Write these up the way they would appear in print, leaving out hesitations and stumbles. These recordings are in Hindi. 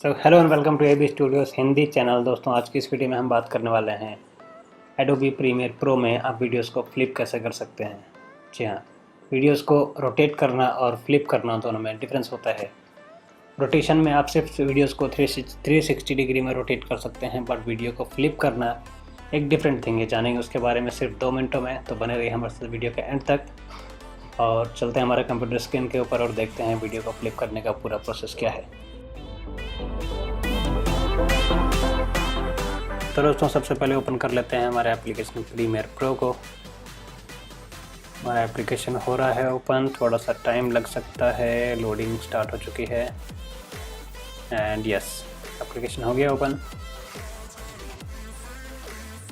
तो hello and welcome to AB studios Hindi channel. दोस्तों, आज की इस वीडियो में हम बात करने वाले हैं एडोबी प्रीमियर प्रो में आप वीडियोस को फ्लिप कैसे कर सकते हैं। जी हाँ, वीडियोस को रोटेट करना और फ्लिप करना दोनों में डिफरेंस होता है। रोटेशन में आप सिर्फ वीडियोस को 360 डिग्री में रोटेट कर सकते हैं, बट वीडियो को फ्लिप करना एक डिफरेंट थिंग है। जानेंगे उसके बारे में सिर्फ 2 मिनटों में, तो बने रहिए हमारे साथ वीडियो के एंड तक और चलते हैं हमारे कंप्यूटर स्क्रीन के ऊपर और देखते हैं वीडियो को फ्लिप करने का पूरा प्रोसेस क्या है। तो दोस्तों, सबसे पहले ओपन कर लेते हैं हमारे एप्लीकेशन प्रीमियर प्रो को। हमारा एप्लीकेशन हो रहा है ओपन, थोड़ा सा टाइम लग सकता है, लोडिंग स्टार्ट हो चुकी है एंड यस, एप्लीकेशन हो गया ओपन।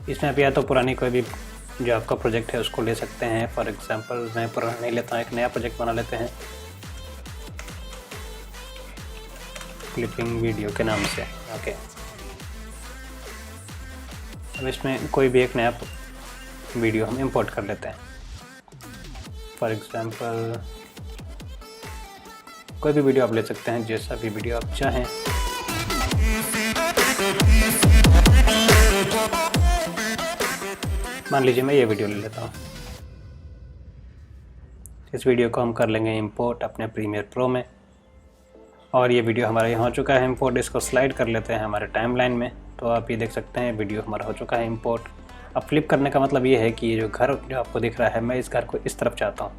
इसमें आप या तो पुरानी कोई भी जो आपका प्रोजेक्ट है उसको ले सकते हैं। फॉर एग्जांपल मैं पुराना नहीं लेता हूँ, एक नया प्रोजेक्ट बना लेते हैं क्लिपिंग वीडियो के नाम से। ओके, अब इसमें कोई भी एक नया वीडियो हम इंपोर्ट कर लेते हैं। फॉर एग्जांपल कोई भी वीडियो आप ले सकते हैं, जैसा भी वीडियो आप चाहें। मान लीजिए मैं ये वीडियो ले लेता हूँ। इस वीडियो को हम कर लेंगे इंपोर्ट अपने प्रीमियर प्रो में और ये वीडियो हमारा यहाँ हो चुका है इंपोर्ट। इसको स्लाइड कर लेते हैं हमारे टाइमलाइन में, तो आप ये देख सकते हैं वीडियो हमारा हो चुका है इंपोर्ट। अब फ्लिप करने का मतलब ये है कि ये जो घर जो आपको दिख रहा है, मैं इस घर को इस तरफ चाहता हूँ।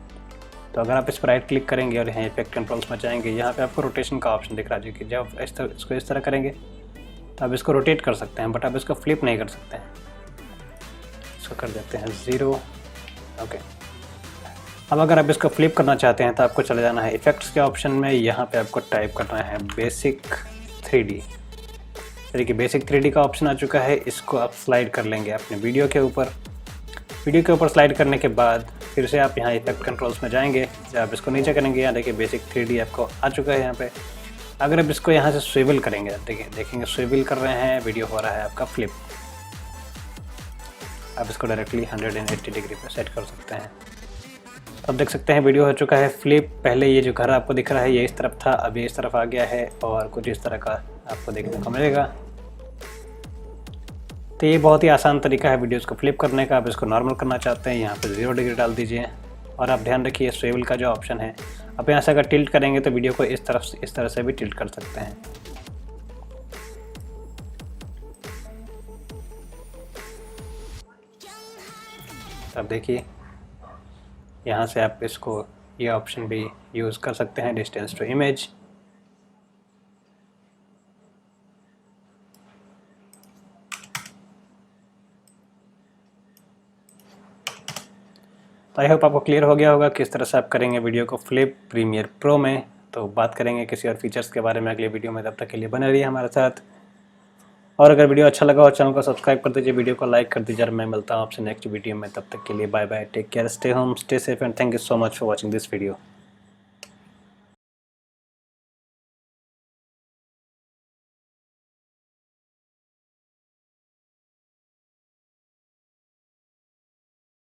तो अगर आप इस पर राइट क्लिक करेंगे और यहाँ इफेक्ट कंट्रोल्स में जाएंगे, यहाँ पे आपको रोटेशन का ऑप्शन दिख रहा है कि जब इसको इस तरह करेंगे तो आप इसको रोटेट कर सकते हैं, बट आप इसको फ्लिप नहीं कर सकते हैं। इसको कर देते हैं 0। ओके, अब अगर आप इसको फ्लिप करना चाहते हैं तो आपको चले जाना है इफेक्ट्स के ऑप्शन में। यहाँ पे आपको टाइप करना है बेसिक 3D। देखिए बेसिक 3D का ऑप्शन आ चुका है। इसको आप स्लाइड कर लेंगे अपने वीडियो के ऊपर। वीडियो के ऊपर स्लाइड करने के बाद फिर से आप यहाँ इफेक्ट कंट्रोल्स में जाएंगे। जब आप इसको नीचे करेंगे, यहाँ देखिए बेसिक 3D आपको आ चुका है यहाँ पे। अगर आप इसको यहाँ से स्विvel करेंगे, देखेंगे स्विvel कर रहे हैं, वीडियो हो रहा है आपका फ्लिप। आप इसको डायरेक्टली 180 डिग्री पर सेट कर सकते हैं। अब देख सकते हैं वीडियो हो चुका है फ्लिप। पहले ये जो घर आपको दिख रहा है ये इस तरफ था, अभी इस तरफ आ गया है और कुछ इस तरह का आपको देखने को मिलेगा। तो ये बहुत ही आसान तरीका है वीडियोस को फ्लिप करने का। आप इसको नॉर्मल करना चाहते हैं, यहाँ पे 0 डिग्री डाल दीजिए और आप ध्यान रखिए स्विvel का जो ऑप्शन है, आप यहाँ से अगर टिल्ट करेंगे तो वीडियो को इस तरह से भी टिल्ट कर सकते हैं। अब देखिए यहाँ से आप इसको ये ऑप्शन भी यूज़ कर सकते हैं, डिस्टेंस टू इमेज। तो आई होप आपको क्लियर हो गया होगा किस तरह से आप करेंगे वीडियो को फ्लिप प्रीमियर प्रो में। तो बात करेंगे किसी और फीचर्स के बारे में अगले वीडियो में। तब तक के लिए बने रहिए हमारे साथ और अगर वीडियो अच्छा लगा हो चैनल को सब्सक्राइब कर दीजिए, वीडियो को लाइक कर दीजिए। मैं मिलता हूँ आपसे नेक्स्ट वीडियो में, तब तक के लिए bye bye, take care, stay home, stay safe and thank you so much for watching this video.